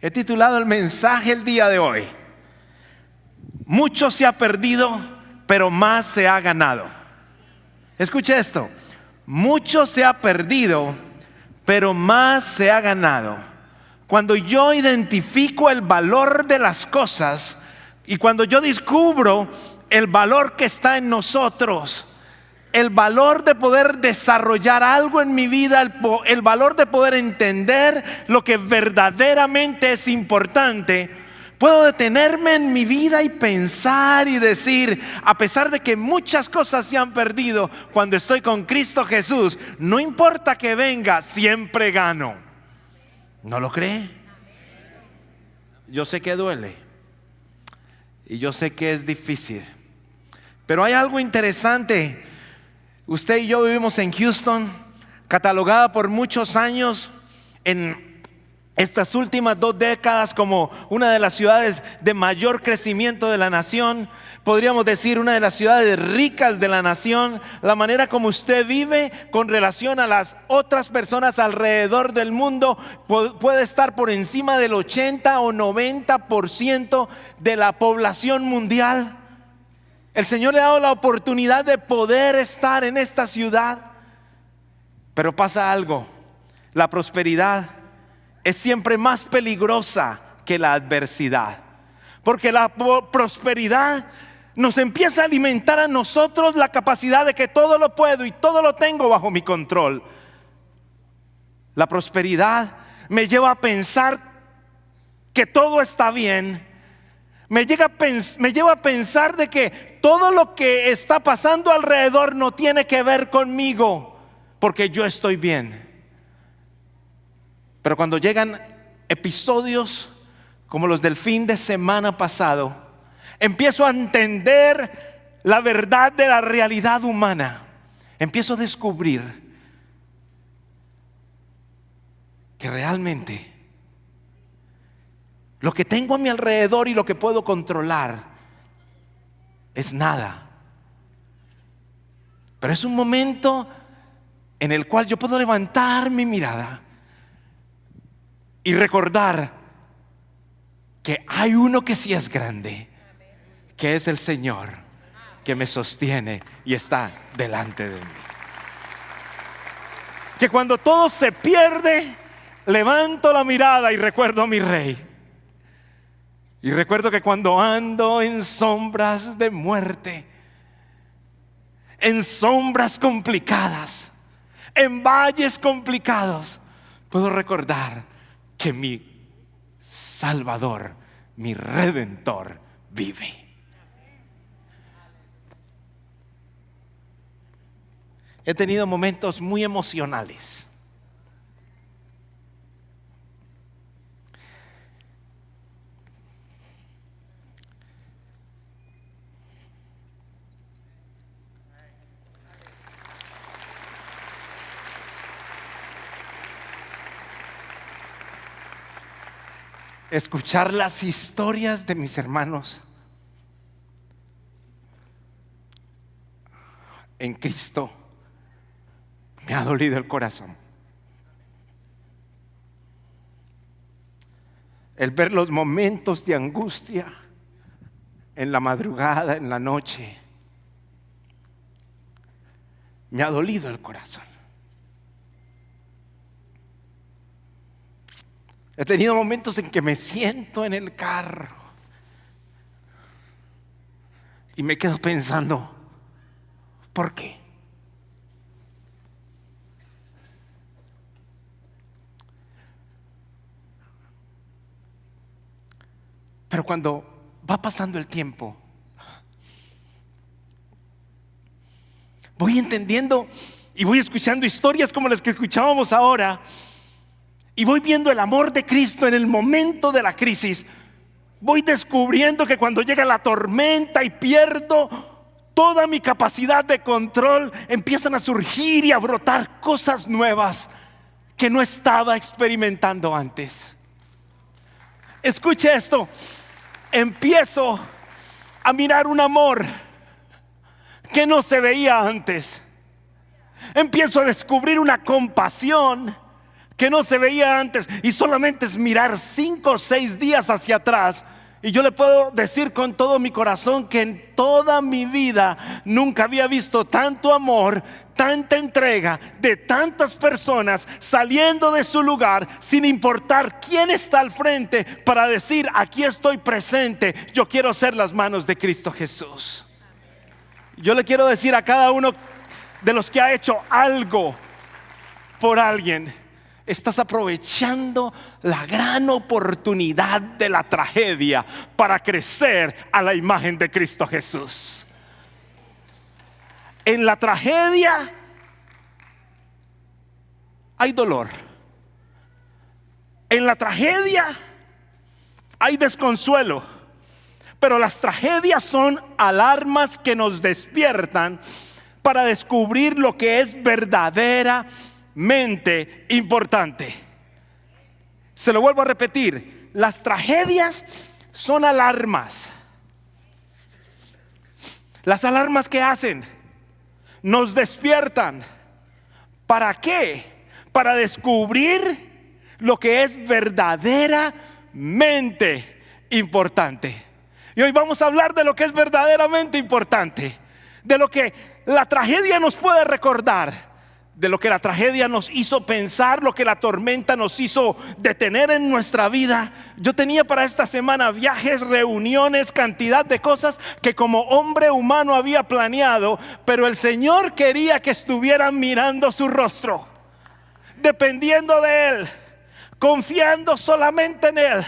He titulado el mensaje el día de hoy: mucho se ha perdido, pero más se ha ganado. Escuche esto: mucho se ha perdido, pero más se ha ganado. Cuando yo identifico el valor de las cosas y cuando yo descubro el valor que está en nosotros, el valor de poder desarrollar algo en mi vida, el valor de poder entender lo que verdaderamente es importante, puedo detenerme en mi vida y pensar y decir: a pesar de que muchas cosas se han perdido, cuando estoy con Cristo Jesús, no importa que venga, siempre gano. ¿No lo cree? Yo sé que duele y yo sé que es difícil, pero hay algo interesante. Usted y yo vivimos en Houston, catalogada por muchos años en estas últimas 2 décadas como una de las ciudades de mayor crecimiento de la nación. Podríamos decir una de las ciudades ricas de la nación. La manera como usted vive con relación a las otras personas alrededor del mundo puede estar por encima del 80 o 90% de la población mundial. El Señor le ha dado la oportunidad de poder estar en esta ciudad. Pero pasa algo: la prosperidad es siempre más peligrosa que la adversidad, porque la prosperidad nos empieza a alimentar a nosotros la capacidad de que todo lo puedo y todo lo tengo bajo mi control. La prosperidad me lleva a pensar que todo está bien. Me lleva a pensar de que todo lo que está pasando alrededor no tiene que ver conmigo, porque yo estoy bien. Pero cuando llegan episodios como los del fin de semana pasado, empiezo a entender la verdad de la realidad humana. Empiezo a descubrir que realmente lo que tengo a mi alrededor y lo que puedo controlar es nada. Pero es un momento en el cual yo puedo levantar mi mirada y recordar que hay uno que sí es grande, que es el Señor, que me sostiene y está delante de mí. Que cuando todo se pierde, levanto la mirada y recuerdo a mi Rey. Y recuerdo que cuando ando en sombras de muerte, en sombras complicadas, en valles complicados, puedo recordar que mi Salvador, mi Redentor, vive. He tenido momentos muy emocionales. Escuchar las historias de mis hermanos en Cristo me ha dolido el corazón. El ver los momentos de angustia en la madrugada, en la noche, me ha dolido el corazón. He tenido momentos en que me siento en el carro y me quedo pensando: ¿por qué? Pero cuando va pasando el tiempo, voy entendiendo y voy escuchando historias como las que escuchábamos ahora. Y voy viendo el amor de Cristo en el momento de la crisis. Voy descubriendo que cuando llega la tormenta y pierdo toda mi capacidad de control, empiezan a surgir y a brotar cosas nuevas que no estaba experimentando antes. Escuche esto: empiezo a mirar un amor que no se veía antes. Empiezo a descubrir una compasión que no se veía antes, y solamente es mirar 5 o 6 días hacia atrás. Y yo le puedo decir con todo mi corazón que en toda mi vida nunca había visto tanto amor, tanta entrega de tantas personas saliendo de su lugar sin importar quién está al frente, para decir: aquí estoy presente, yo quiero ser las manos de Cristo Jesús. Yo le quiero decir a cada uno de los que ha hecho algo por alguien: estás aprovechando la gran oportunidad de la tragedia para crecer a la imagen de Cristo Jesús. En la tragedia hay dolor. En la tragedia hay desconsuelo. Pero las tragedias son alarmas que nos despiertan para descubrir lo que es verdaderamente importante. Se lo vuelvo a repetir: las tragedias son alarmas. Las alarmas que hacen nos despiertan. ¿Para qué? Para descubrir lo que es verdaderamente importante. Y hoy vamos a hablar de lo que es verdaderamente importante, de lo que la tragedia nos puede recordar, de lo que la tragedia nos hizo pensar, lo que la tormenta nos hizo detener en nuestra vida. Yo tenía para esta semana viajes, reuniones, cantidad de cosas que como hombre humano había planeado, pero el Señor quería que estuvieran mirando su rostro, dependiendo de Él, confiando solamente en Él.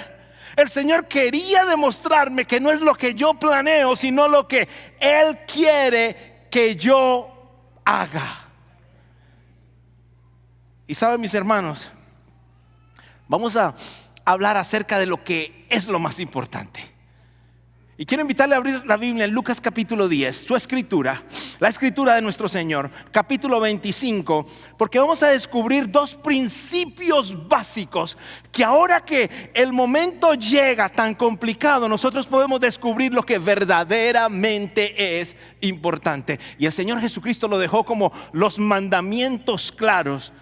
El Señor quería demostrarme que no es lo que yo planeo, sino lo que Él quiere que yo haga. Y saben, mis hermanos, vamos a hablar acerca de lo que es lo más importante. Y quiero invitarle a abrir la Biblia en Lucas capítulo 10, su escritura, la escritura de nuestro Señor, capítulo 25, porque vamos a descubrir dos principios básicos que ahora que el momento llega tan complicado, nosotros podemos descubrir lo que verdaderamente es importante. Y el Señor Jesucristo lo dejó como los mandamientos claros.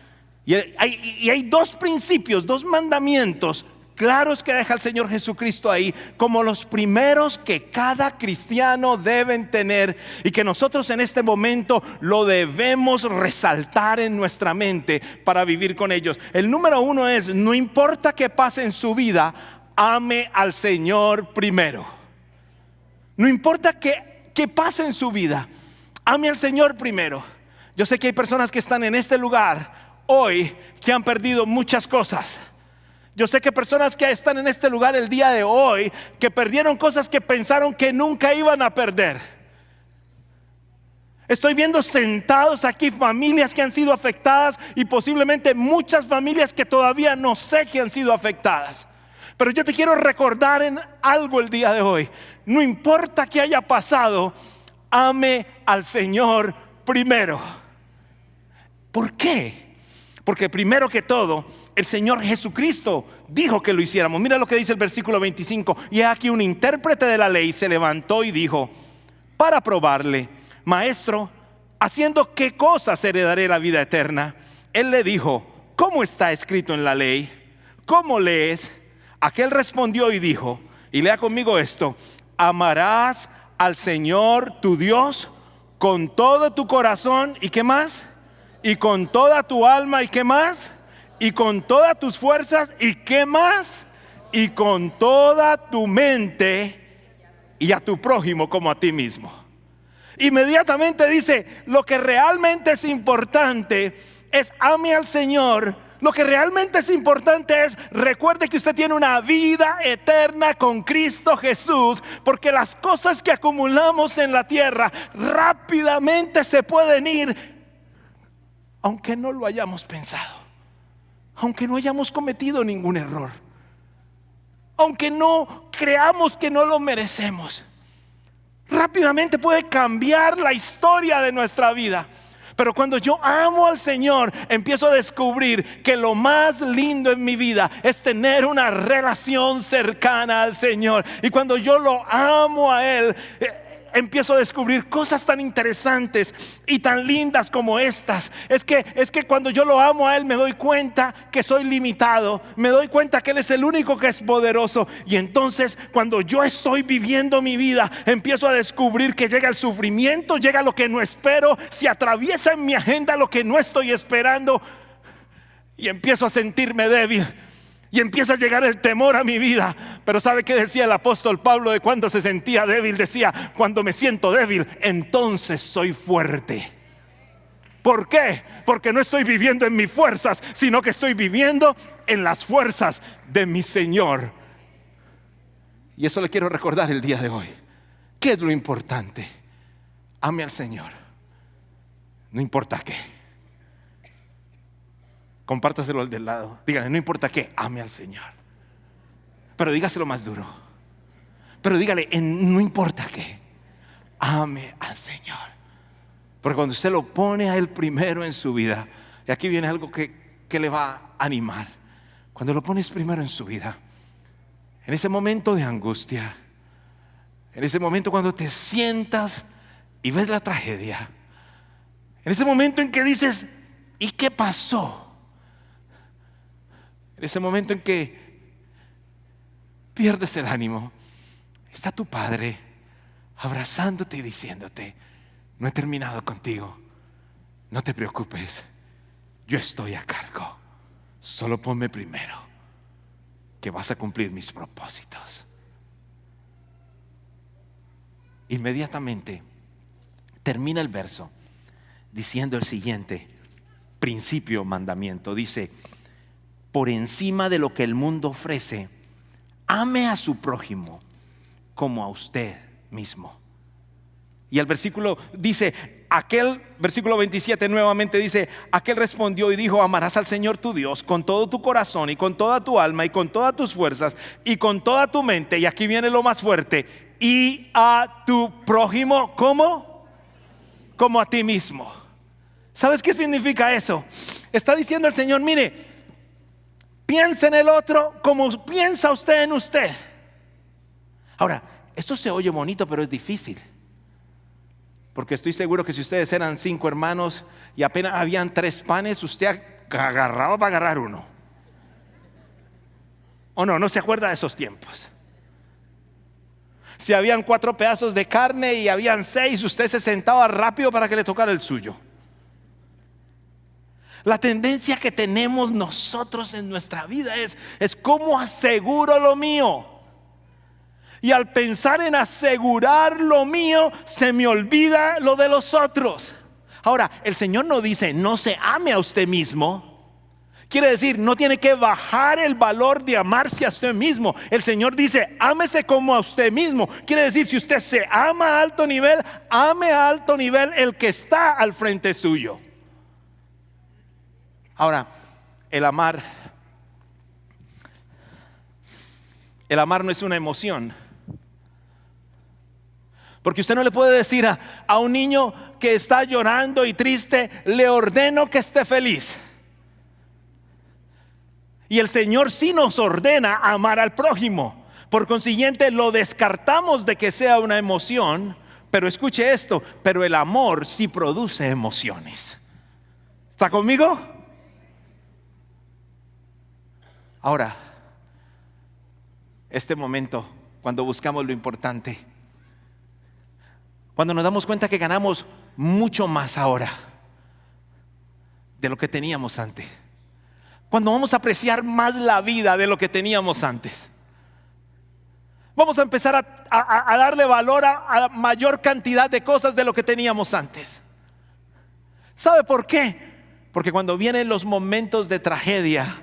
Y hay dos principios, dos mandamientos claros que deja el Señor Jesucristo ahí, como los primeros que cada cristiano deben tener, y que nosotros en este momento lo debemos resaltar en nuestra mente para vivir con ellos. El número 1 es: no importa qué pase en su vida, ame al Señor primero. No importa qué pase en su vida, ame al Señor primero. Yo sé que hay personas que están en este lugar hoy que han perdido muchas cosas. Yo sé que personas que están en este lugar el día de hoy que perdieron cosas que pensaron que nunca iban a perder. Estoy viendo sentados aquí familias que han sido afectadas, y posiblemente muchas familias que todavía no sé que han sido afectadas. Pero yo te quiero recordar en algo el día de hoy: no importa qué haya pasado, ame al Señor primero. ¿Por qué? Porque primero que todo, el Señor Jesucristo dijo que lo hiciéramos. Mira lo que dice el versículo 25. Y aquí un intérprete de la ley se levantó y dijo, para probarle: Maestro, ¿haciendo qué cosas heredaré la vida eterna? Él le dijo: ¿cómo está escrito en la ley? ¿Cómo lees? Aquel respondió y dijo, y lea conmigo esto: amarás al Señor tu Dios con todo tu corazón. ¿Y qué más? Y con toda tu alma. ¿Y qué más? Y con todas tus fuerzas. ¿Y qué más? Y con toda tu mente, y a tu prójimo como a ti mismo. Inmediatamente dice: lo que realmente es importante es ame al Señor. Lo que realmente es importante es: recuerde que usted tiene una vida eterna con Cristo Jesús, porque las cosas que acumulamos en la tierra rápidamente se pueden ir, aunque no lo hayamos pensado, aunque no hayamos cometido ningún error, aunque no creamos que no lo merecemos. Rápidamente puede cambiar la historia de nuestra vida. Pero cuando yo amo al Señor, empiezo a descubrir que lo más lindo en mi vida es tener una relación cercana al Señor. Y cuando yo lo amo a Él, empiezo a descubrir cosas tan interesantes y tan lindas como estas. Es que cuando yo lo amo a Él, me doy cuenta que soy limitado. Me doy cuenta que Él es el único que es poderoso. Y entonces cuando yo estoy viviendo mi vida, empiezo a descubrir que llega el sufrimiento, llega lo que no espero, se atraviesa en mi agenda lo que no estoy esperando. Y empiezo a sentirme débil. Y empieza a llegar el temor a mi vida. Pero ¿sabe qué decía el apóstol Pablo de cuando se sentía débil? Decía: cuando me siento débil, entonces soy fuerte. ¿Por qué? Porque no estoy viviendo en mis fuerzas, sino que estoy viviendo en las fuerzas de mi Señor. Y eso le quiero recordar el día de hoy. ¿Qué es lo importante? Ame al Señor, no importa qué. Compártaselo al del lado. Dígale: no importa qué, ame al Señor. Pero dígaselo más duro. Pero dígale: no importa qué, ame al Señor. Porque cuando usted lo pone a Él primero en su vida, y aquí viene algo que le va a animar. Cuando lo pones primero en su vida, en ese momento de angustia, en ese momento cuando te sientas y ves la tragedia, en ese momento en que dices: ¿y qué pasó? En ese momento en que pierdes el ánimo, está tu Padre abrazándote y diciéndote: no he terminado contigo, no te preocupes, yo estoy a cargo, solo ponme primero, que vas a cumplir mis propósitos. Inmediatamente termina el verso diciendo el siguiente principio, mandamiento. Dice: por encima de lo que el mundo ofrece, ame a su prójimo como a usted mismo. Y el versículo dice, versículo 27 nuevamente dice: aquel respondió y dijo: amarás al Señor tu Dios con todo tu corazón y con toda tu alma y con todas tus fuerzas y con toda tu mente. Y aquí viene lo más fuerte: y a tu prójimo, ¿cómo? Como a ti mismo. ¿Sabes qué significa eso? Está diciendo el Señor: mire, piensa en el otro como piensa usted en usted. Ahora, esto se oye bonito, pero es difícil. Porque estoy seguro que si ustedes eran 5 hermanos y apenas habían 3 panes, usted agarraba para agarrar uno. ¿O no? ¿No se acuerda de esos tiempos? Si habían 4 pedazos de carne y habían 6, usted se sentaba rápido para que le tocara el suyo. La tendencia que tenemos nosotros en nuestra vida es ¿cómo aseguro lo mío? Y al pensar en asegurar lo mío, se me olvida lo de los otros. Ahora, el Señor no dice: no se ame a usted mismo. Quiere decir, no tiene que bajar el valor de amarse a usted mismo. El Señor dice: ámese como a usted mismo. Quiere decir, si usted se ama a alto nivel, ame a alto nivel el que está al frente suyo. Ahora, el amar no es una emoción. Porque usted no le puede decir a un niño que está llorando y triste: le ordeno que esté feliz. Y el Señor sí nos ordena amar al prójimo. Por consiguiente, lo descartamos de que sea una emoción. Pero escuche esto: pero el amor sí produce emociones. ¿Está conmigo? Ahora, este momento, cuando buscamos lo importante, cuando nos damos cuenta que ganamos mucho más ahora de lo que teníamos antes, cuando vamos a apreciar más la vida de lo que teníamos antes, vamos a empezar a darle valor a mayor cantidad de cosas de lo que teníamos antes. ¿Sabe por qué? Porque cuando vienen los momentos de tragedia,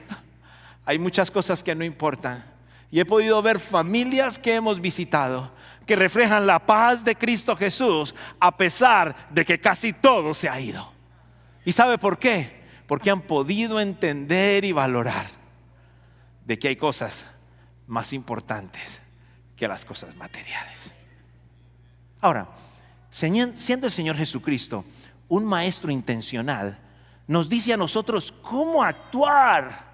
hay muchas cosas que no importan. Y he podido ver familias que hemos visitado que reflejan la paz de Cristo Jesús a pesar de que casi todo se ha ido. ¿Y sabe por qué? Porque han podido entender y valorar de que hay cosas más importantes que las cosas materiales. Ahora, siendo el Señor Jesucristo un maestro intencional, nos dice a nosotros cómo actuar,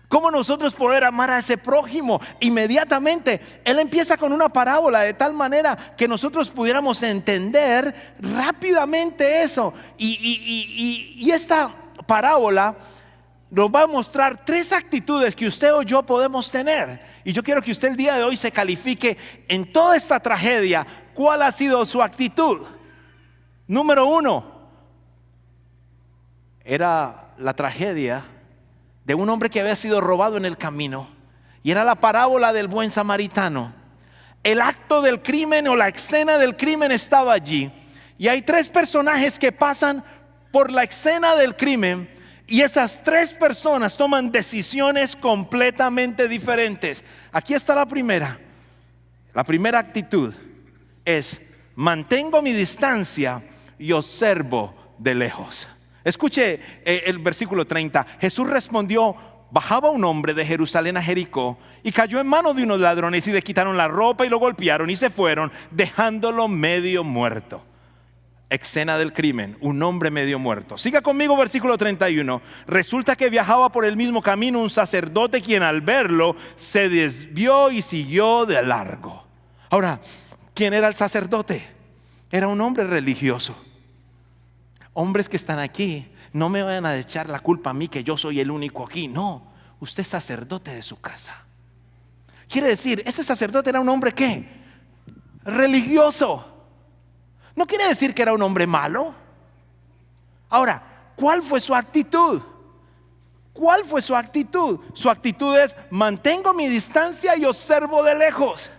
¿Cómo nosotros poder amar a ese prójimo? Inmediatamente Él empieza con una parábola de tal manera que nosotros pudiéramos entender rápidamente eso. Y esta parábola nos va a mostrar 3 actitudes que usted o yo podemos tener. Y yo quiero que usted el día de hoy se califique en toda esta tragedia. ¿Cuál ha sido su actitud? Número 1, era la tragedia de un hombre que había sido robado en el camino, y era la parábola del buen samaritano. El acto del crimen o la escena del crimen estaba allí, y hay 3 personajes que pasan por la escena del crimen, y esas 3 personas toman decisiones completamente diferentes. Aquí está la primera. La primera actitud es: mantengo mi distancia y observo de lejos. Escuche el versículo 30. Jesús respondió: bajaba un hombre de Jerusalén a Jericó y cayó en manos de unos ladrones, y le quitaron la ropa y lo golpearon y se fueron, dejándolo medio muerto. Escena del crimen, un hombre medio muerto. Siga conmigo, versículo 31. Resulta que viajaba por el mismo camino un sacerdote, quien al verlo se desvió y siguió de largo. Ahora, ¿quién era el sacerdote? Era un hombre religioso. Hombres que están aquí, no me vayan a echar la culpa a mí que yo soy el único aquí. No, usted es sacerdote de su casa. Quiere decir, este sacerdote era un hombre ¿qué? Religioso. No quiere decir que era un hombre malo. Ahora, ¿cuál fue su actitud? ¿Cuál fue su actitud? Su actitud es: mantengo mi distancia y observo de lejos.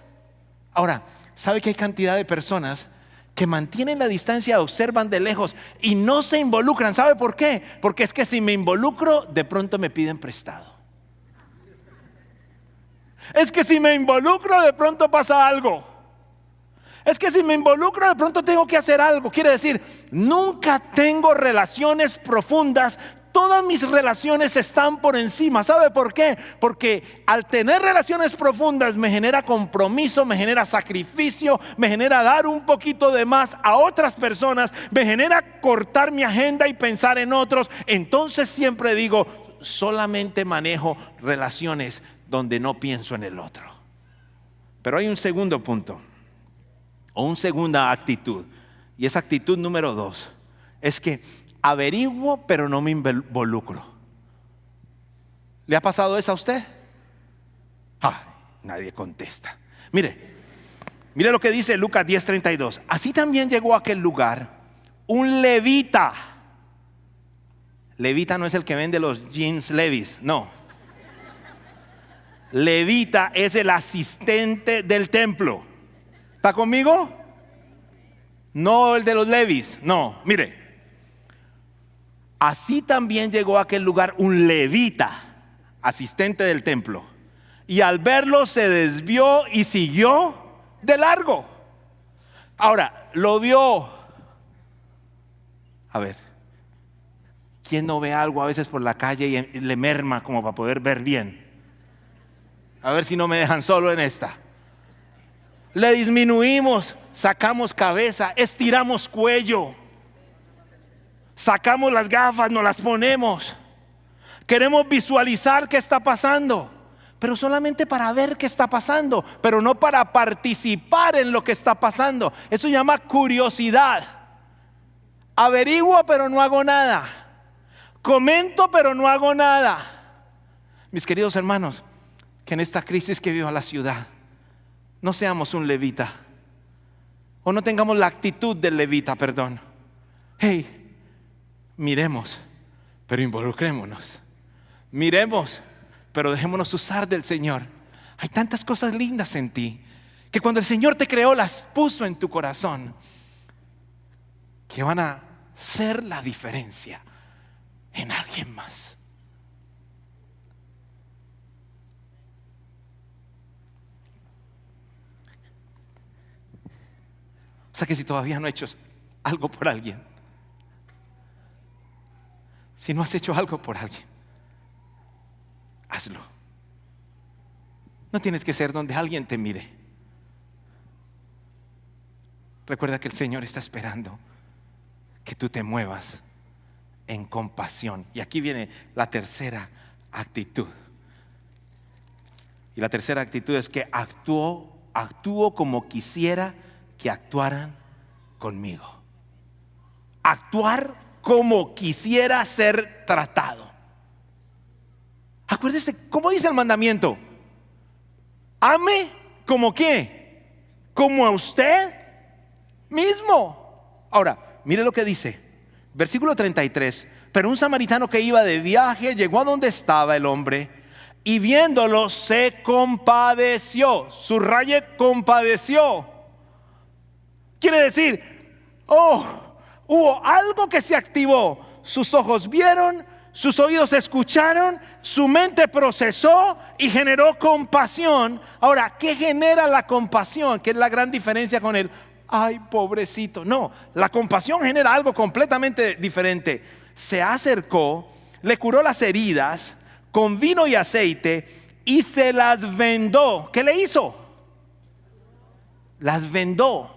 Ahora, ¿sabe que hay cantidad de personas que mantienen la distancia, observan de lejos y no se involucran? ¿Sabe por qué? Porque es que si me involucro, de pronto me piden prestado. Es que si me involucro, de pronto pasa algo. Es que si me involucro, de pronto tengo que hacer algo. Quiere decir, nunca tengo relaciones profundas. Todas mis relaciones están por encima. ¿Sabe por qué? Porque al tener relaciones profundas me genera compromiso, me genera sacrificio, me genera dar un poquito de más a otras personas, me genera cortar mi agenda y pensar en otros. Entonces siempre digo, solamente manejo relaciones donde no pienso en el otro. Pero hay un segundo punto, o una segunda actitud, y esa actitud número 2 es que averiguo pero no me involucro. ¿Le ha pasado eso a usted? Ay, nadie contesta. Mire lo que dice Lucas 10:32. Así también llegó a aquel lugar un levita. Levita no es el que vende los jeans Levi's, no. Levita es el asistente del templo. ¿Está conmigo? No el de los Levi's, no. Mire, así también llegó a aquel lugar un levita, asistente del templo, y al verlo se desvió y siguió de largo. Ahora, lo vio. A ver, ¿quién no ve algo a veces por la calle y le merma como para poder ver bien? A ver si no me dejan solo en esta. Le disminuimos, sacamos cabeza, estiramos cuello, sacamos las gafas, nos las ponemos. Queremos visualizar qué está pasando, pero solamente para ver qué está pasando, pero no para participar en lo que está pasando. Eso se llama curiosidad. Averiguo pero no hago nada. Comento pero no hago nada. Mis queridos hermanos, que en esta crisis que vive la ciudad, no seamos un levita, o no tengamos la actitud del levita, perdón. Hey, miremos, pero involucrémonos. Miremos, pero dejémonos usar del Señor. Hay tantas cosas lindas en ti, que cuando el Señor te creó, las puso en tu corazón, que van a ser la diferencia en alguien más. O sea que si todavía no has hecho algo por alguien, si no has hecho algo por alguien, hazlo. No tienes que ser donde alguien te mire. Recuerda que el Señor está esperando que tú te muevas en compasión. Y aquí viene la tercera actitud. Y la tercera actitud es que actúo como quisiera que actuaran conmigo. Actuar como quisiera ser tratado. Acuérdese, ¿cómo dice el mandamiento? Ame como qué, como a usted mismo. Ahora, mire lo que dice, versículo 33. Pero un samaritano que iba de viaje llegó a donde estaba el hombre y viéndolo se compadeció. Subraye, compadeció. Quiere decir, hubo algo que se activó. Sus ojos vieron, sus oídos escucharon, su mente procesó y generó compasión. Ahora, ¿qué genera la compasión? ¿Qué es la gran diferencia con el ay, pobrecito? No, la compasión genera algo completamente diferente. Se acercó, le curó las heridas con vino y aceite y se las vendó. ¿Qué le hizo? Las vendó.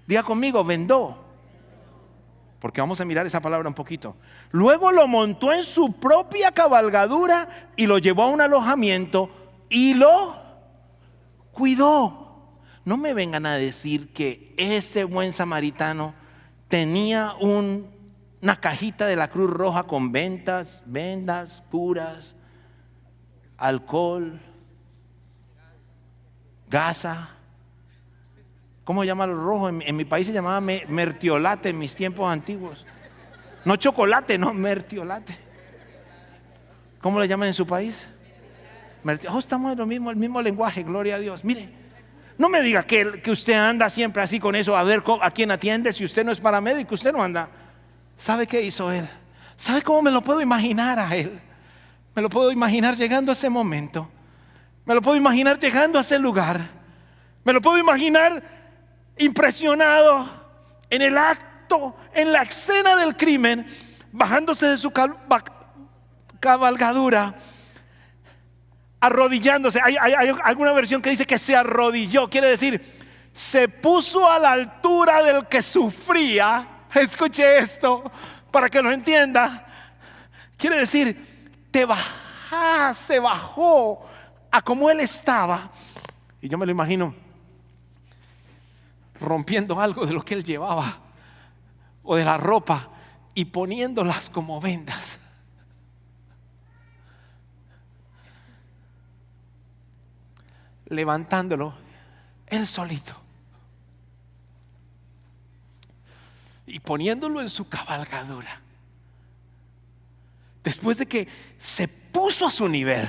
Diga conmigo, vendó. Porque vamos a mirar esa palabra un poquito. Luego lo montó en su propia cabalgadura y lo llevó a un alojamiento y lo cuidó. No me vengan a decir que ese buen samaritano tenía una cajita de la Cruz Roja con vendas, curas, alcohol, gasa. ¿Cómo se llama lo rojo? En mi país se llamaba mertiolate en mis tiempos antiguos. No chocolate, no, mertiolate. ¿Cómo le llaman en su país? Estamos en lo mismo, el mismo lenguaje, gloria a Dios. Mire, no me diga que usted anda siempre así con eso, a ver a quién atiende. Si usted no es paramédico, usted no anda. ¿Sabe qué hizo él? ¿Sabe cómo me lo puedo imaginar a él? Me lo puedo imaginar llegando a ese momento. Me lo puedo imaginar llegando a ese lugar. Me lo puedo imaginar impresionado en el acto, en la escena del crimen, bajándose de su cabalgadura, arrodillándose. Hay alguna versión que dice que se arrodilló, quiere decir, se puso a la altura del que sufría. Escuche esto para que lo entienda. Quiere decir, se bajó a como él estaba. Y yo me lo imagino rompiendo algo de lo que él llevaba o de la ropa y poniéndolas como vendas. Levantándolo él solito y poniéndolo en su cabalgadura. Después de que se puso a su nivel,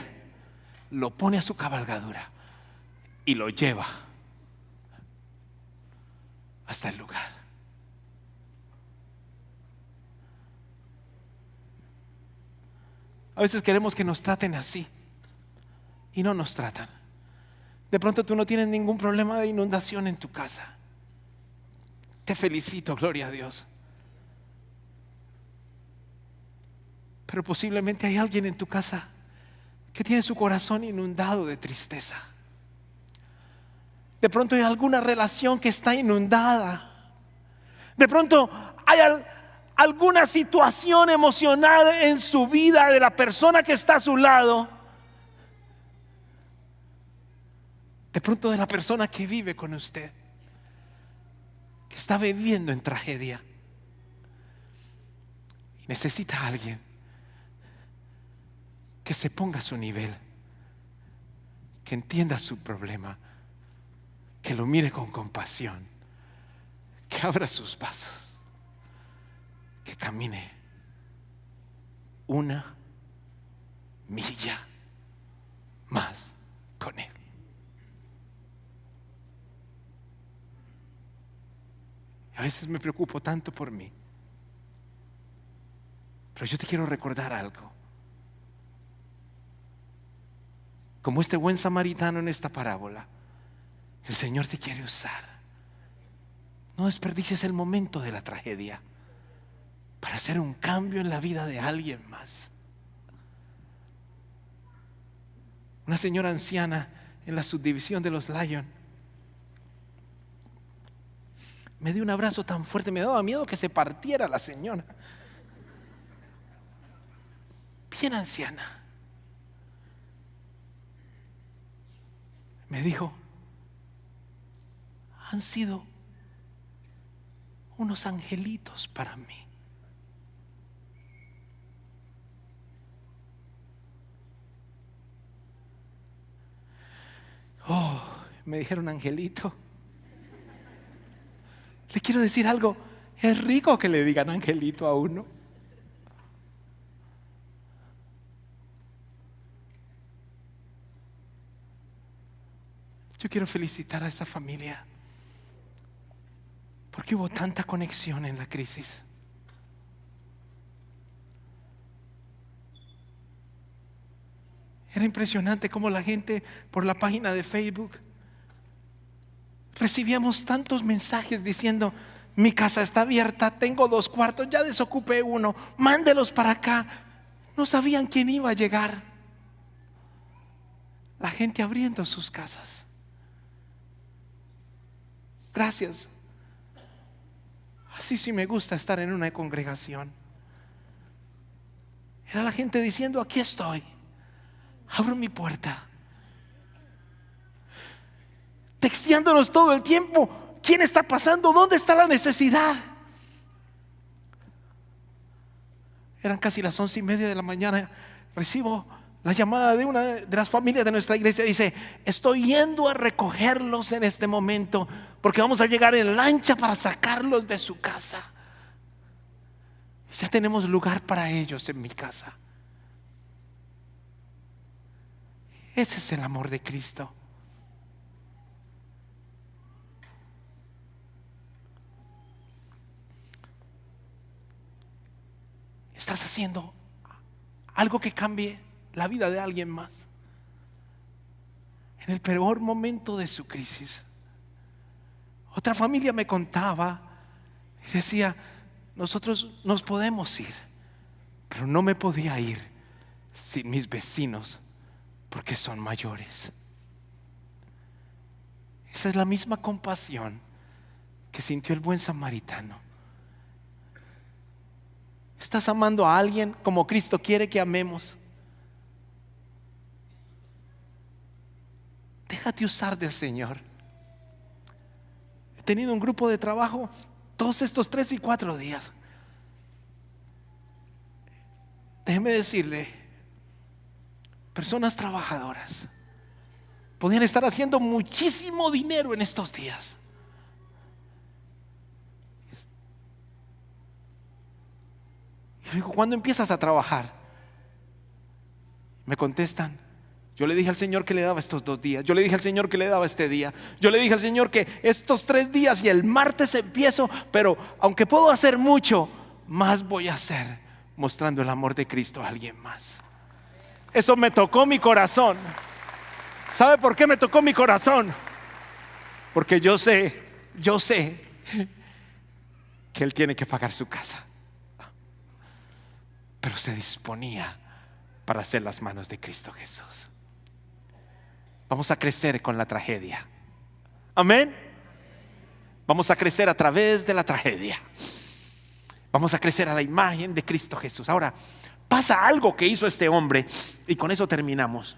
lo pone a su cabalgadura y lo lleva hasta el lugar. A veces queremos que nos traten así y no nos tratan. De pronto tú no tienes ningún problema de inundación en tu casa. Te felicito, gloria a Dios. Pero posiblemente hay alguien en tu casa que tiene su corazón inundado de tristeza. De pronto hay alguna relación que está inundada. De pronto hay alguna situación emocional en su vida de la persona que está a su lado. De pronto de la persona que vive con usted, que está viviendo en tragedia. Y necesita a alguien que se ponga a su nivel, que entienda su problema, que lo mire con compasión, que abra sus pasos, que camine una milla más con él. A veces me preocupo tanto por mí, pero yo te quiero recordar algo. Como este buen samaritano en esta parábola, el Señor te quiere usar. No desperdicies el momento de la tragedia para hacer un cambio en la vida de alguien más. Una señora anciana en la subdivisión de los Lion me dio un abrazo tan fuerte, me daba miedo que se partiera la señora. Bien anciana. Me dijo: han sido unos angelitos para mí. Oh, me dijeron angelito. Le quiero decir algo, es rico que le digan angelito a uno. Yo quiero felicitar a esa familia porque hubo tanta conexión en la crisis. Era impresionante cómo la gente por la página de Facebook recibíamos tantos mensajes diciendo: mi casa está abierta, tengo 2 cuartos, ya desocupé uno, mándelos para acá. No sabían quién iba a llegar. La gente abriendo sus casas. Gracias. Así sí me gusta estar en una congregación. Era la gente diciendo: aquí estoy, abro mi puerta. Texteándonos todo el tiempo: ¿quién está pasando? ¿Dónde está la necesidad? Eran casi las 11:30 de la mañana. Recibo la llamada de una de las familias de nuestra iglesia. Dice: estoy yendo a recogerlos en este momento porque vamos a llegar en lancha para sacarlos de su casa. Ya tenemos lugar para ellos en mi casa. Ese es el amor de Cristo. ¿Estás haciendo algo que cambie la vida de alguien más? En el peor momento de su crisis, otra familia me contaba y decía: nosotros nos podemos ir, pero no me podía ir sin mis vecinos porque son mayores. Esa es la misma compasión que sintió el buen samaritano. ¿Estás amando a alguien como Cristo quiere que amemos? Déjate usar del Señor. He tenido un grupo de trabajo todos estos 3 y 4 días. Déjeme decirle, personas trabajadoras podrían estar haciendo muchísimo dinero en estos días. Y digo: ¿cuándo empiezas a trabajar? Me contestan: yo le dije al Señor que le daba estos 2 días. Yo le dije al Señor que le daba este día. Yo le dije al Señor que estos 3 días y el martes empiezo. Pero aunque puedo hacer mucho, más voy a hacer mostrando el amor de Cristo a alguien más. Eso me tocó mi corazón. ¿Sabe por qué me tocó mi corazón? Porque yo sé que Él tiene que pagar su casa, pero se disponía para hacer las manos de Cristo Jesús. Vamos a crecer con la tragedia. Amén. Vamos a crecer a través de la tragedia. Vamos a crecer a la imagen de Cristo Jesús. Ahora, pasa algo que hizo este hombre y con eso terminamos.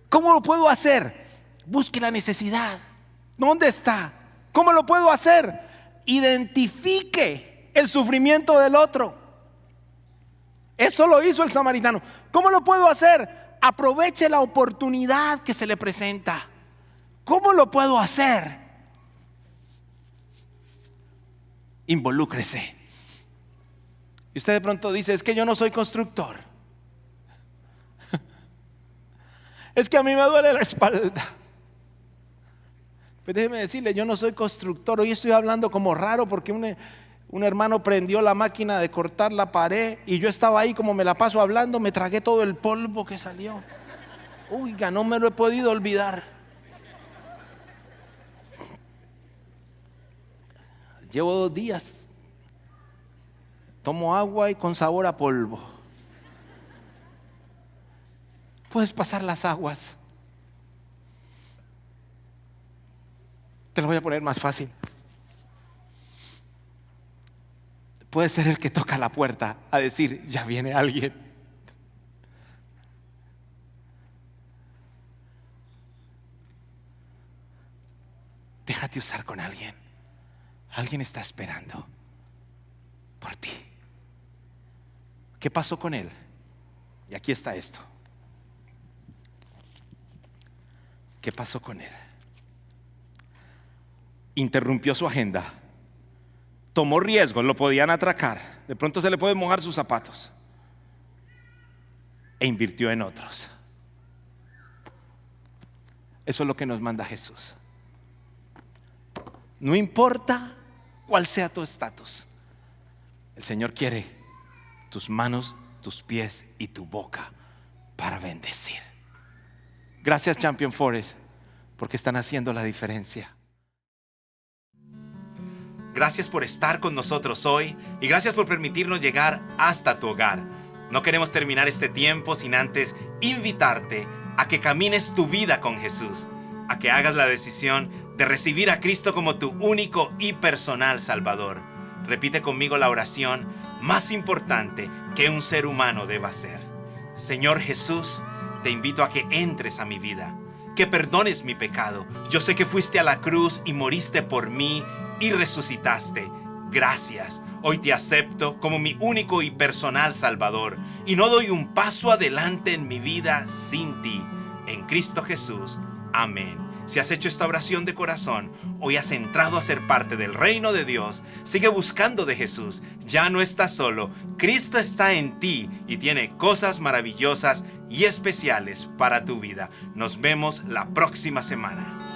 ¿Cómo lo puedo hacer? Busque la necesidad. ¿Dónde está? ¿Cómo lo puedo hacer? Identifique el sufrimiento del otro. Eso lo hizo el samaritano. ¿Cómo lo puedo hacer? Aproveche la oportunidad que se le presenta. ¿Cómo lo puedo hacer? Involúcrese. Y usted de pronto dice: es que yo no soy constructor. Es que a mí me duele la espalda. Pues déjeme decirle, yo no soy constructor. Hoy estoy hablando como raro porque un hermano prendió la máquina de cortar la pared y yo estaba ahí, como me la paso hablando, me tragué todo el polvo que salió. Oiga, no me lo he podido olvidar. Llevo 2 días. Tomo agua y con sabor a polvo. Puedes pasar las aguas. Te lo voy a poner más fácil. Puede ser el que toca la puerta a decir: ya viene alguien. Déjate usar con alguien. Alguien está esperando por ti. ¿Qué pasó con él? Y aquí está esto. ¿Qué pasó con él? Interrumpió su agenda. Tomó riesgos, lo podían atracar. De pronto se le pueden mojar sus zapatos. E invirtió en otros. Eso es lo que nos manda Jesús. No importa cuál sea tu estatus, el Señor quiere tus manos, tus pies y tu boca para bendecir. Gracias, Champion Forest, porque están haciendo la diferencia. Gracias por estar con nosotros hoy y gracias por permitirnos llegar hasta tu hogar. No queremos terminar este tiempo sin antes invitarte a que camines tu vida con Jesús, a que hagas la decisión de recibir a Cristo como tu único y personal Salvador. Repite conmigo la oración más importante que un ser humano deba hacer. Señor Jesús, te invito a que entres a mi vida, que perdones mi pecado. Yo sé que fuiste a la cruz y moriste por mí y resucitaste. Gracias. Hoy te acepto como mi único y personal Salvador y no doy un paso adelante en mi vida sin ti. En Cristo Jesús. Amén. Si has hecho esta oración de corazón, hoy has entrado a ser parte del reino de Dios. Sigue buscando de Jesús. Ya no estás solo. Cristo está en ti y tiene cosas maravillosas y especiales para tu vida. Nos vemos la próxima semana.